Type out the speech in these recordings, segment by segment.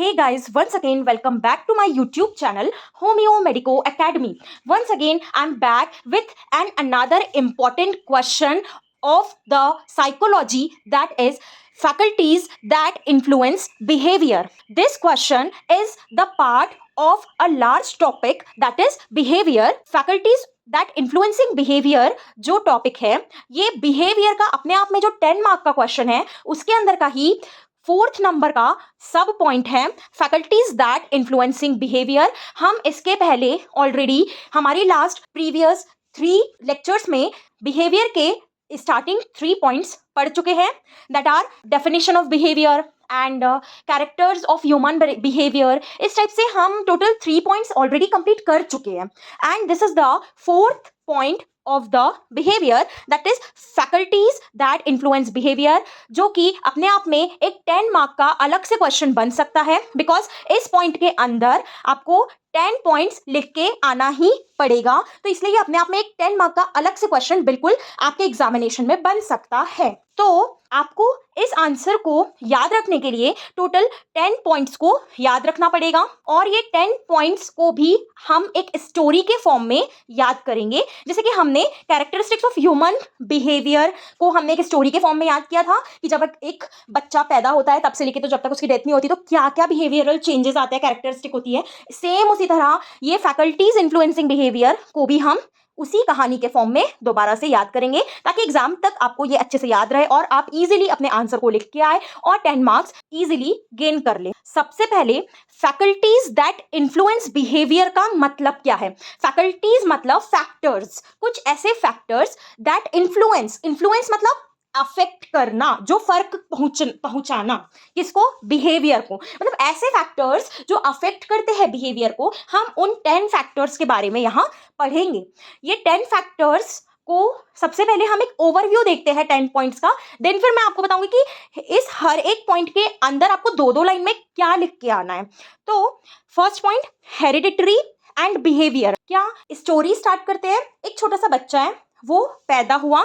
Hey guys, once again, welcome back to my YouTube channel, Homeo Medico Academy. Once again, I'm back with another important question of the psychology, that is faculties that influence behavior. This question is the part of a large topic, that is behavior. Faculties that influencing behaviour जो topic है, ये behaviour का अपने आप में जो 10 mark का question है उसके अंदर का ही 4th नंबर का सब पॉइंट है, फैकल्टीज दैट इन्फ्लुएंसिंग बिहेवियर. हम इसके पहले ऑलरेडी हमारी लास्ट प्रीवियस 3 लेक्चर्स में बिहेवियर के स्टार्टिंग 3 पॉइंट्स पढ़ चुके हैं, that are definition of behaviour and characters of human behaviour. इस टाइप से हम टोटल 3 पॉइंट्स ऑलरेडी कंप्लीट कर चुके हैं and this is the 4th point of the behavior, that is faculties that influence behavior, जो कि अपने आप में एक 10 मार्क का अलग से क्वेश्चन बन सकता है, बिकॉज इस पॉइंट के अंदर आपको 10 पॉइंट्स लिख के आना ही पड़ेगा. तो इसलिए अपने आप में एक 10 मार्क का अलग से क्वेश्चन बिल्कुल आपके एग्जामिनेशन में बन सकता है. तो आपको इस आंसर को याद रखने के लिए टोटल 10 पॉइंट्स को याद रखना पड़ेगा और ये 10 पॉइंट्स को भी हम एक स्टोरी के फॉर्म में याद करेंगे. जैसे कि हमने कैरेक्टरिस्टिक्स ऑफ ह्यूमन बिहेवियर को हमने एक स्टोरी के फॉर्म में याद किया था कि जब एक बच्चा पैदा होता है तब से लेके तो जब तक उसकी डेथ नहीं होती तो क्या क्या बिहेवियरल चेंजेस आते हैं, कैरेक्टरिस्टिक होती है. सेम उसी तरह ये फैकल्टीज इन्फ्लुएंसिंग बिहेवियर को भी हम उसी कहानी के फॉर्म में दोबारा से याद करेंगे ताकि एग्जाम तक आपको ये अच्छे से याद रहे और आप इजीली अपने आंसर को लिख के आए और 10 मार्क्स इजीली गेन कर ले. सबसे पहले फैकल्टीज दैट इन्फ्लुएंस बिहेवियर का मतलब क्या है. फैकल्टीज मतलब फैक्टर्स, कुछ ऐसे फैक्टर्स दैट इन्फ्लुएंस मतलब अफेक्ट करना, जो फर्क पहुंचाना किसको, बिहेवियर को. मतलब ऐसे फैक्टर्स जो अफेक्ट करते हैं बिहेवियर को, हम उन 10 फैक्टर्स के बारे में यहाँ पढ़ेंगे. ये 10 फैक्टर्स को सबसे पहले हम एक ओवरव्यू देखते हैं 10 पॉइंट्स का, देन फिर मैं आपको बताऊंगी कि इस हर एक पॉइंट के अंदर आपको 2-2 लाइन में क्या लिख के आना है. तो first point, hereditary and behaviour. क्या स्टोरी स्टार्ट करते हैं. एक छोटा सा बच्चा है, वो पैदा हुआ,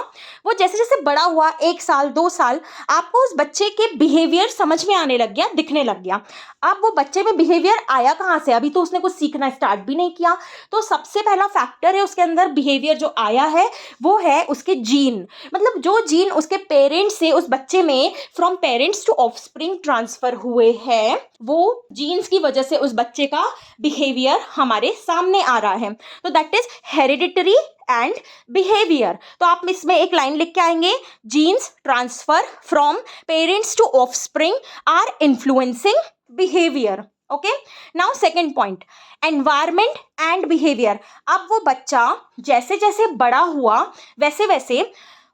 वो जैसे जैसे बड़ा हुआ 1 साल 2 साल, आपको उस बच्चे के बिहेवियर समझ में आने लग गया, दिखने लग गया. अब वो बच्चे में बिहेवियर आया कहाँ से, अभी तो उसने कुछ सीखना स्टार्ट भी नहीं किया. तो सबसे पहला फैक्टर है उसके अंदर बिहेवियर जो आया है वो है उसके जीन. मतलब जो जीन उसके पेरेंट्स से उस बच्चे में from parents to offspring transfer हुए हैं, वो जीन्स की वजह से उस बच्चे का बिहेवियर हमारे सामने आ रहा है. तो that is hereditary and behaviour. तो आप इसमें एक लाइन लिख के आएंगे, genes transfer from parents to offspring are influencing behaviour. Okay, now second point, environment and behaviour. अब वो बच्चा जैसे जैसे बड़ा हुआ वैसे वैसे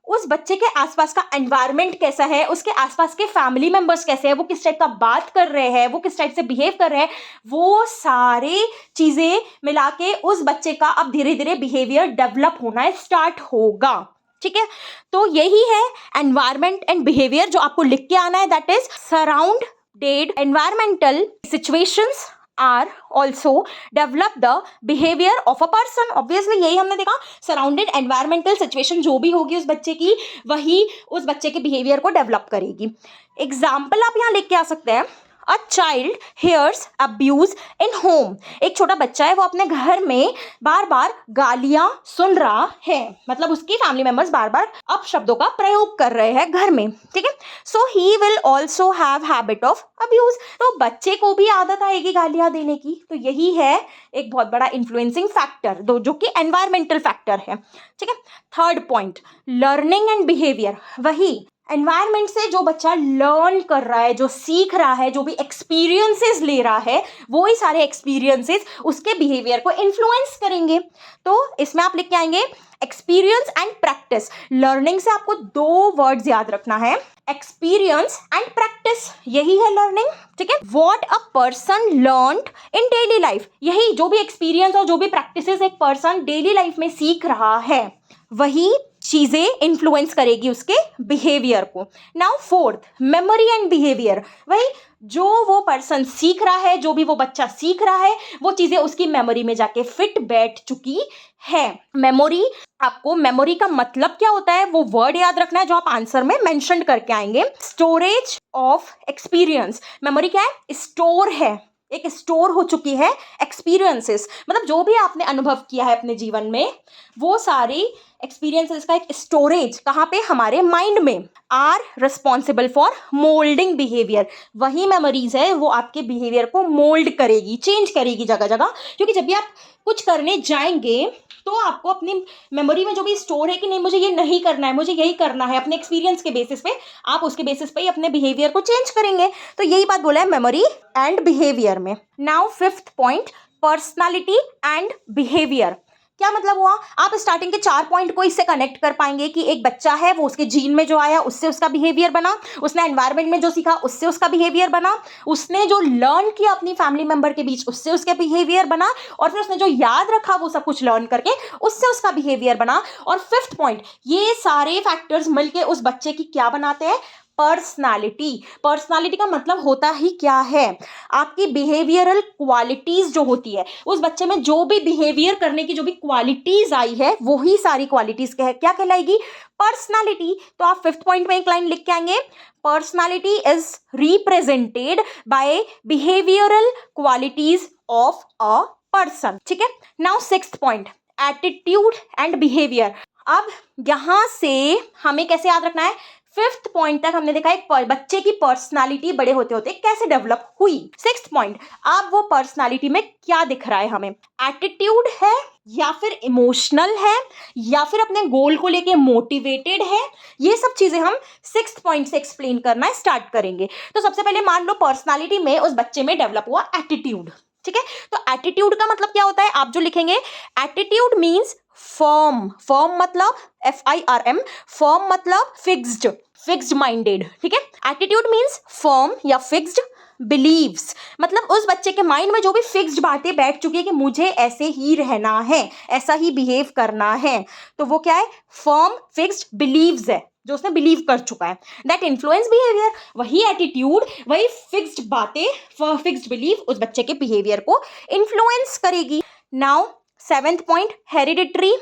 उस बच्चे के आसपास का एनवायरनमेंट कैसा है, उसके आसपास के फैमिली मेंबर्स कैसे हैं, वो किस टाइप का बात कर रहे हैं, वो किस टाइप से बिहेव कर रहे हैं, वो सारे चीज़ें मिला के उस बच्चे का अब धीरे धीरे बिहेवियर डेवलप होना स्टार्ट होगा. ठीक है, तो यही है एनवायरनमेंट एंड बिहेवियर जो आपको लिख के आना है. That is surrounded environmental situations are also develop the behaviour of a person. Obviously यही हमने देखा, सराउंडेड एनवायरमेंटल सिचुएशन जो भी होगी उस बच्चे की, वही उस बच्चे के बिहेवियर को डेवलप करेगी. एग्जाम्पल आप यहाँ लिख के आ सकते हैं, a child hairs abuse in home. एक छोटा बच्चा है, वो अपने घर में बार बार गालियां सुन रहा है, मतलब उसकी फैमिली मेंबर्स बार बार अपशब्दों का प्रयोग कर रहे हैं घर में. ठीक है, so he will also have habit of abuse. तो बच्चे को भी आदत आएगी गालियां देने की. तो यही है एक बहुत बड़ा इन्फ्लुएंसिंग फैक्टर जो कि एनवायरमेंटल फैक्टर है. ठीक है, third point, learning and behaviour. वही एनवायरनमेंट से जो बच्चा लर्न कर रहा है, जो सीख रहा है, जो भी एक्सपीरियंसेस ले रहा है, वो ही सारे एक्सपीरियंसेस उसके बिहेवियर को इन्फ्लुएंस करेंगे. तो इसमें आप लिख के आएंगे एक्सपीरियंस एंड प्रैक्टिस. लर्निंग से आपको 2 वर्ड्स याद रखना है, एक्सपीरियंस एंड प्रैक्टिस. यही है लर्निंग. ठीक है, what a person learned in daily life. यही जो भी एक्सपीरियंस और जो भी प्रैक्टिसेस एक पर्सन डेली लाइफ में सीख रहा है, वही चीजें इन्फ्लुएंस करेगी उसके बिहेवियर को। Now fourth, memory and behaviour. वही जो वो पर्सन सीख रहा है, जो भी वो बच्चा सीख रहा है, वो चीजें उसकी मेमोरी में जाके फिट बैठ चुकी है। मेमोरी, आपको मेमोरी का मतलब क्या होता है वो वर्ड याद रखना है जो आप आंसर में मेंशन करके आएंगे। Storage of experience. मेमोरी क्या है? स्टोर है, एक स्टोर हो चुकी है एक्सपीरियंसेस, मतलब जो भी आपने अनुभव किया है अपने जीवन में, वो सारी एक्सपीरियंसेस का एक स्टोरेज कहाँ पे? हमारे माइंड में। Are responsible for moulding behaviour. वही मेमोरीज है वो आपके बिहेवियर को मोल्ड करेगी, चेंज करेगी जगह जगह, क्योंकि जब भी आप कुछ करने जाएंगे तो आपको अपनी मेमोरी में जो भी स्टोर है कि नहीं मुझे ये नहीं करना है, मुझे यही करना है, अपने एक्सपीरियंस के बेसिस पे आप उसके बेसिस पे ही अपने बिहेवियर को चेंज करेंगे। तो यही बात बोला है मेमोरी एंड बिहेवियर में। Now fifth point, personality and behaviour. क्या मतलब हुआ? आप स्टार्टिंग के 4 पॉइंट को इससे कनेक्ट कर पाएंगे कि एक बच्चा है, वो उसके जीन में जो आया उससे उसका बिहेवियर बना, उसने एनवायरनमेंट में जो सीखा उससे उसका बिहेवियर बना, उसने जो लर्न किया अपनी फैमिली मेंबर के बीच उससे उसका बिहेवियर बना, और फिर उसने जो याद रखा वो सब कुछ लर्न करके उससे उसका बिहेवियर बना। और फिफ्थ पॉइंट, ये सारे फैक्टर्स मिलके उस बच्चे की क्या बनाते हैं? पर्सनालिटी। पर्सनालिटी का मतलब होता ही क्या है? आपकी बिहेवियरल क्वालिटीज जो होती है, उस बच्चे में जो भी बिहेवियर करने की जो भी क्वालिटीज आई है वो ही सारी क्वालिटीज क्या कहलाएगी? पर्सनालिटी। तो आप फिफ्थ पॉइंट में एक लाइन लिख के आएंगे, personality is represented by behavioural qualities of a person. ठीक है। Now sixth point, attitude and behaviour. अब यहां से हमें कैसे याद रखना है? फिफ्थ पॉइंट तक हमने देखा एक बच्चे की पर्सनालिटी बड़े होते होते कैसे डेवलप हुई। सिक्स्थ पॉइंट, अब वो पर्सनालिटी में क्या दिख रहा है हमें? एटीट्यूड है, या फिर इमोशनल है, या फिर अपने गोल को लेके मोटिवेटेड है। ये सब चीजें हम सिक्स्थ पॉइंट से एक्सप्लेन करना स्टार्ट करेंगे। तो सबसे पहले मान लो पर्सनालिटी में उस बच्चे में डेवलप हुआ एटीट्यूड। ठीक है, तो एटीट्यूड का मतलब क्या होता है? आप जो लिखेंगे, एटीट्यूड मीन्स फर्म। फर्म मतलब FIRM, फर्म मतलब फिक्स्ड, फिक्स्ड माइंडेड। ठीक है, एटीट्यूड मीन्स फर्म या फिक्स्ड। बिलीव्स मतलब उस बच्चे के माइंड में जो भी फिक्स्ड बातें बैठ चुकी है कि मुझे ऐसे ही रहना है, ऐसा ही बिहेव करना है, तो वो क्या है? फर्म फिक्स्ड बिलीव्स है, जो उसने बिलीव कर चुका है। That influence behaviour. वही एटीट्यूड, वही फिक्स्ड बातें, फिक्स्ड बिलीव उस बच्चे के बिहेवियर को इन्फ्लुएंस करेगी। Now seventh point, hereditary,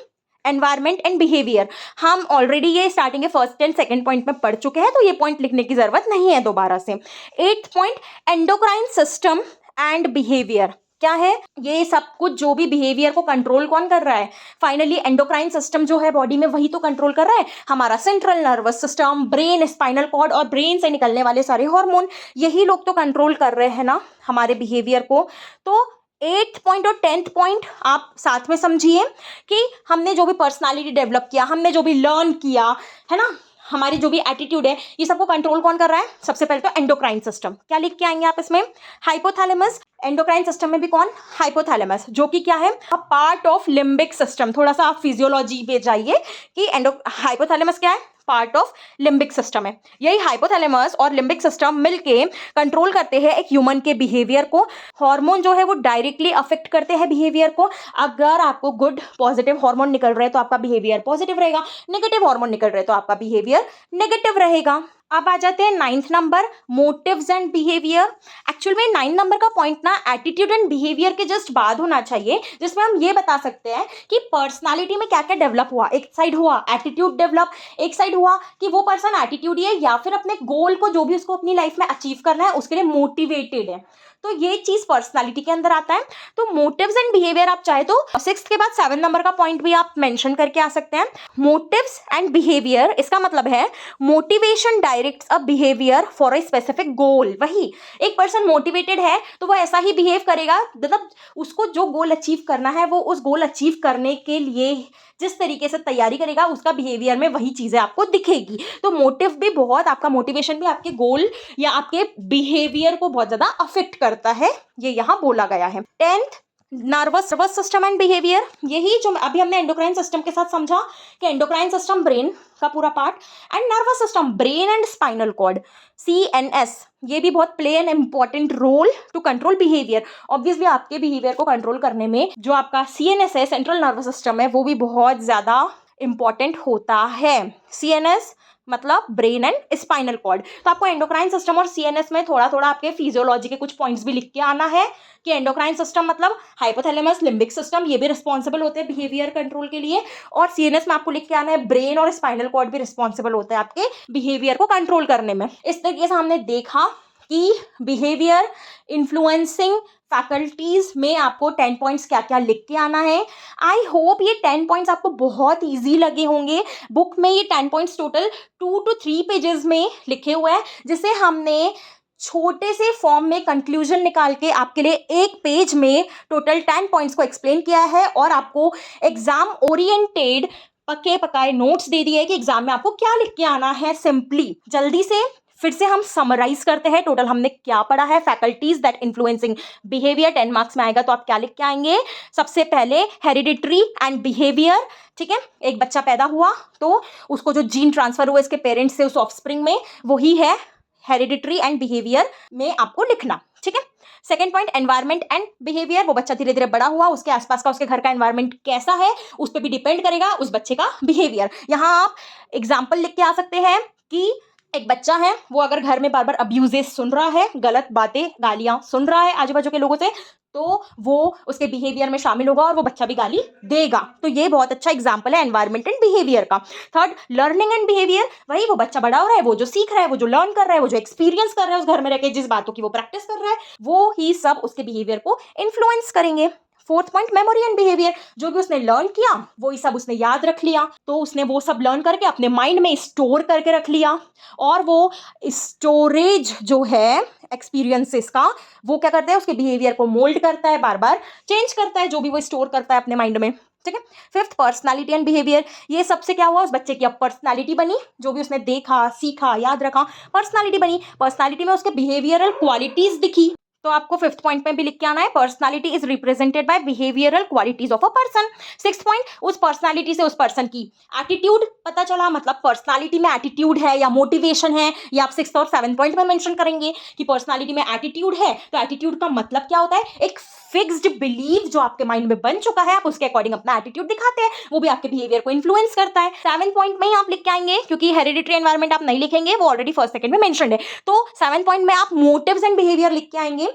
environment and behaviour. हम ऑलरेडी ये स्टार्टिंग के फर्स्ट एंड सेकंड पॉइंट में पढ़ चुके हैं, तो ये पॉइंट लिखने की जरूरत नहीं है दोबारा से। Eighth point, endocrine system and behaviour. क्या है ये? सब कुछ जो भी बिहेवियर को कंट्रोल कौन कर रहा है? फाइनली एंडोक्राइन सिस्टम जो है बॉडी में, वही तो कंट्रोल कर रहा है हमारा central nervous system, brain, spinal cord और ब्रेन से निकलने वाले सारे हार्मोन, यही लोग तो कंट्रोल कर रहे हैं ना हमारे बिहेवियर को। तो एट्थ पॉइंट और टेंथ पॉइंट आप साथ में समझिए कि हमने जो भी पर्सनालिटी डेवलप किया, हमने जो भी लर्न किया है ना, हमारी जो भी एटीट्यूड है, ये सबको कंट्रोल कौन कर रहा है? सबसे पहले तो एंडोक्राइन सिस्टम। क्या लिख के आएंगे आप इसमें? हाइपोथैलेमस। एंडोक्राइन सिस्टम में भी कौन? हाइपोथैलेमस, जो कि क्या है? A part of limbic system. थोड़ा सा आप फिजियोलॉजी पे जाइए कि हाइपोथैलेमस क्या है? पार्ट ऑफ लिम्बिक सिस्टम है। यही हाइपोथैलेमस और लिम्बिक सिस्टम मिलके कंट्रोल करते हैं एक ह्यूमन के बिहेवियर को। हार्मोन जो है वो डायरेक्टली अफेक्ट करते हैं बिहेवियर को। अगर आपको गुड पॉजिटिव हार्मोन निकल रहे हैं तो आपका बिहेवियर पॉजिटिव रहेगा, नेगेटिव हार्मोन निकल रहे हैं तो आपका बिहेवियर नेगेटिव रहेगा। अब आ जाते हैं 9th number, motives and behaviour. Actual में 9 नंबर का पॉइंट ना एटीट्यूड एंड बिहेवियर के जस्ट बाद होना चाहिए, जिसमें हम ये बता सकते हैं कि पर्सनालिटी में क्या क्या डेवलप हुआ। एक साइड हुआ एटीट्यूड डेवलप, एक साइड हुआ कि वो पर्सन एटीट्यूड है या फिर अपने गोल को जो भी उसको अपनी लाइफ में अचीव करना है उसके लिए मोटिवेटेड है। तो ये चीज पर्सनालिटी के अंदर आता है। तो मोटिव्स एंड बिहेवियर आप चाहे तो 6th के बाद 7 नंबर का पॉइंट भी आप मेंशन करके आ सकते हैं। मोटिव्स एंड बिहेवियर, इसका मतलब है motivation directs a behaviour for a specific goal. वही एक पर्सन मोटिवेटेड है तो वो ऐसा ही बिहेव करेगा, मतलब उसको जो गोल अचीव करना है वो उस गोल अचीव करने के लिए जिस तरीके से तैयारी करेगा उसका बिहेवियर में वही चीजें आपको दिखेगी। तो मोटिव भी बहुत, आपका मोटिवेशन भी आपके गोल या आपके बिहेवियर को बहुत ज्यादा अफेक्ट करता है, ये यहाँ बोला गया है। 10th, nervous system and behaviour. यही जो अभी हमने एंडोक्राइन सिस्टम के साथ समझा कि एंडोक्राइन सिस्टम ब्रेन का पूरा part and nervous system brain and spinal cord CNS, ये भी बहुत play an important role to control behaviour. Obviously आपके बिहेवियर को कंट्रोल करने में जो आपका CNS है, सेंट्रल नर्वस सिस्टम है, वो भी बहुत ज्यादा इंपॉर्टेंट होता है। सीएनएस मतलब ब्रेन एंड स्पाइनल कॉर्ड। तो आपको एंडोक्राइन सिस्टम और सीएनएस में थोड़ा थोड़ा आपके फिजियोलॉजी के कुछ पॉइंट्स भी लिख के आना है कि एंडोक्राइन सिस्टम मतलब हाइपोथैलेमस, लिम्बिक सिस्टम, ये भी रिस्पॉन्सिबल होते हैं बिहेवियर कंट्रोल के लिए, और सीएनएस में आपको लिख के आना है ब्रेन और स्पाइनल कॉर्ड भी रिस्पॉन्सिबल होते हैं आपके बिहेवियर को कंट्रोल करने में। इस तरीके से हमने देखा कि बिहेवियर इन्फ्लुएंसिंग फैकल्टीज में आपको 10 पॉइंट्स क्या क्या लिख के आना है। आई होप ये 10 पॉइंट्स आपको बहुत ईजी लगे होंगे। बुक में ये 10 पॉइंट्स टोटल 2 to 3 पेजेस में लिखे हुए हैं, जिसे हमने छोटे से फॉर्म में कंक्लूजन निकाल के आपके लिए एक पेज में टोटल 10 पॉइंट्स को एक्सप्लेन किया है, और आपको एग्जाम ओरिएंटेड पक्के पकाए नोट्स दे दिए कि एग्जाम में आपको क्या लिख के आना है। सिंपली जल्दी से फिर से हम समराइज करते हैं टोटल हमने क्या पढ़ा है। Faculties that influencing behaviour 10 marks में आएगा, तो आप क्या लिख के आएंगे। सबसे पहले हेरिडिटरी एंड बिहेवियर, ठीक है, एक बच्चा पैदा हुआ तो उसको जो जीन ट्रांसफर हुआ इसके पेरेंट्स से उस ऑफस्प्रिंग में, वही है हेरिडिटरी एंड बिहेवियर में आपको लिखना, ठीक है। Second point environment and behaviour, वो बच्चा धीरे धीरे बड़ा हुआ, उसके आसपास का उसके घर का एनवायरमेंट कैसा है उस पर भी डिपेंड करेगा उस बच्चे का बिहेवियर। यहाँ आप एग्जाम्पल लिख के आ सकते हैं कि एक बच्चा है, वो अगर घर में बार बार अब्यूजेस सुन रहा है, गलत बातें गालियां सुन रहा है आजू बाजू के लोगों से, तो वो उसके बिहेवियर में शामिल होगा और वो बच्चा भी गाली देगा। तो ये बहुत अच्छा एग्जाम्पल है एनवायरमेंट एंड बिहेवियर का। थर्ड लर्निंग एंड बिहेवियर, वही वो बच्चा बड़ा हो रहा है, वो जो सीख रहा है, वो जो लर्न कर रहा है, वो जो एक्सपीरियंस कर रहा है उस घर में रहकर, जिस बातों की वो प्रैक्टिस कर रहा है, वो ही सब उसके बिहेवियर को इन्फ्लुएंस करेंगे। Fourth point memory and behaviour, जो भी उसने लर्न किया वो ही सब उसने याद रख लिया, तो उसने वो सब लर्न करके अपने माइंड में स्टोर करके रख लिया, और वो स्टोरेज जो है एक्सपीरियंसेस का, वो क्या करता है उसके बिहेवियर को मोल्ड करता है, बार बार चेंज करता है जो भी वो स्टोर करता है अपने माइंड में, ठीक है। फिफ्थ पर्सनालिटी एंड बिहेवियर, ये सबसे क्या हुआ उस बच्चे की अब पर्सनालिटी बनी, जो भी उसने देखा सीखा याद रखा पर्सनालिटी बनी, पर्सनालिटी में उसके बिहेवियरल क्वालिटीज दिखी, तो आपको फिफ्थ पॉइंट में भी लिख के आना है personality is represented by behavioural qualities of a person. Sixth point, उस पर्सनालिटी से उस पर्सन की एटीट्यूड पता चला, मतलब पर्सनालिटी में एटीट्यूड है या मोटिवेशन है, ये आप सिक्स्थ और सेवंथ पॉइंट में मेंशन करेंगे कि पर्सनालिटी में एटीट्यूड है, तो एटीट्यूड का मतलब क्या होता है, एक फिक्स्ड बिलीव जो आपके माइंड में बन चुका है, आप उसके अकॉर्डिंग अपना एटीट्यूड दिखाते हैं, वो भी आपके बिहेवियर को इन्फ्लुएंस करता है। सेवन पॉइंट में ही आप लिख के आएंगे, क्योंकि हेरिडिटरी एनवायरमेंट आप नहीं लिखेंगे, वो ऑलरेडी फर्स्ट सेकंड में मेंशन्ड है, तो सेवन पॉइंट में आप मोटिव्स एंड बिहेवियर लिख के आएंगे,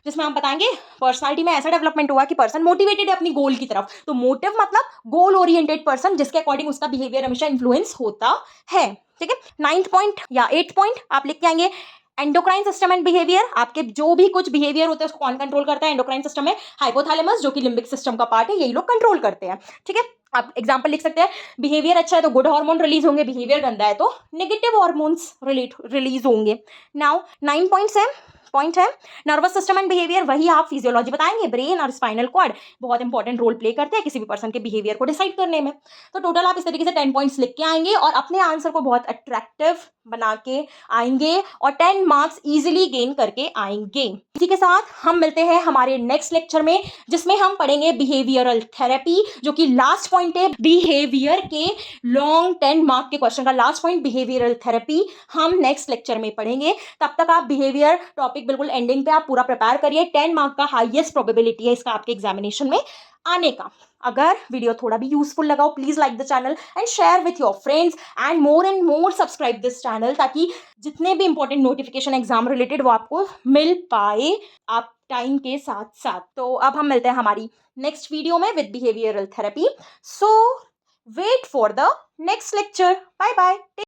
जिसमें हम बताएंगे पर्सनालिटी में ऐसा डेवलपमेंट हुआ कि पर्सन मोटिवेटेड है अपनी गोल की तरफ, तो मोटिव मतलब गोल ओरिएंटेड पर्सन, जिसके अकॉर्डिंग उसका बिहेवियर हमेशा इन्फ्लुएंस होता है, ठीक है। नाइन्थ पॉइंट या एट्थ पॉइंट आप लिख के आएंगे एंडोक्राइन सिस्टम एंड बिहेवियर, आपके जो भी कुछ बिहेवियर होते हैं उसको कौन कंट्रोल करता है, एंडोक्राइन सिस्टम में हाइपोथैलेमस जो कि लिम्बिक सिस्टम का पार्ट है, यही लोग कंट्रोल करते हैं, ठीक है। आप एग्जांपल लिख सकते हैं, बिहेवियर अच्छा है तो गुड हार्मोन रिलीज होंगे, बिहेवियर गंदा है तो नेगेटिव हार्मोन्स रिलीज होंगे। नाउ 9 पॉइंट है नर्वस सिस्टम एंड बिहेवियर, वही आप फिजियोलॉजी बताएंगे, ब्रेन और स्पाइनल कॉर्ड बहुत इंपॉर्टेंट रोल प्ले करते हैं किसी भी पर्सन के बिहेवियर को डिसाइड करने में। तो टोटल आप इस तरीके से 10 पॉइंट्स लिख के आएंगे और अपने आंसर को बहुत अट्रैक्टिव बना के आएंगे और 10 मार्क्स इजीली गेन करके आएंगे। इसी के साथ हम मिलते हैं हमारे नेक्स्ट लेक्चर में, जिसमें हम पढ़ेंगे बिहेवियरल थेरेपी, जो कि लास्ट पॉइंट है बिहेवियर के लॉन्ग 10 मार्क के क्वेश्चन का लास्ट पॉइंट बिहेवियरल थेरेपी हम नेक्स्ट लेक्चर में पढ़ेंगे। तब तक आप बिहेवियर टॉपिक बिल्कुल एंडिंग पे आप पूरा प्रिपेयर करिए, 10 मार्क का हाईएस्ट प्रोबेबिलिटी है इसका आपके एग्जामिनेशन में आने का। अगर वीडियो थोड़ा भी यूजफुल लगा हो please like the channel and share with your friends and more subscribe this channel, ताकि जितने भी इंपॉर्टेंट नोटिफिकेशन एग्जाम रिलेटेड वो आपको मिल पाए आप टाइम के साथ साथ। तो अब हम मिलते हैं हमारी नेक्स्ट वीडियो में with behavioural therapy. So wait for the next lecture. Bye bye.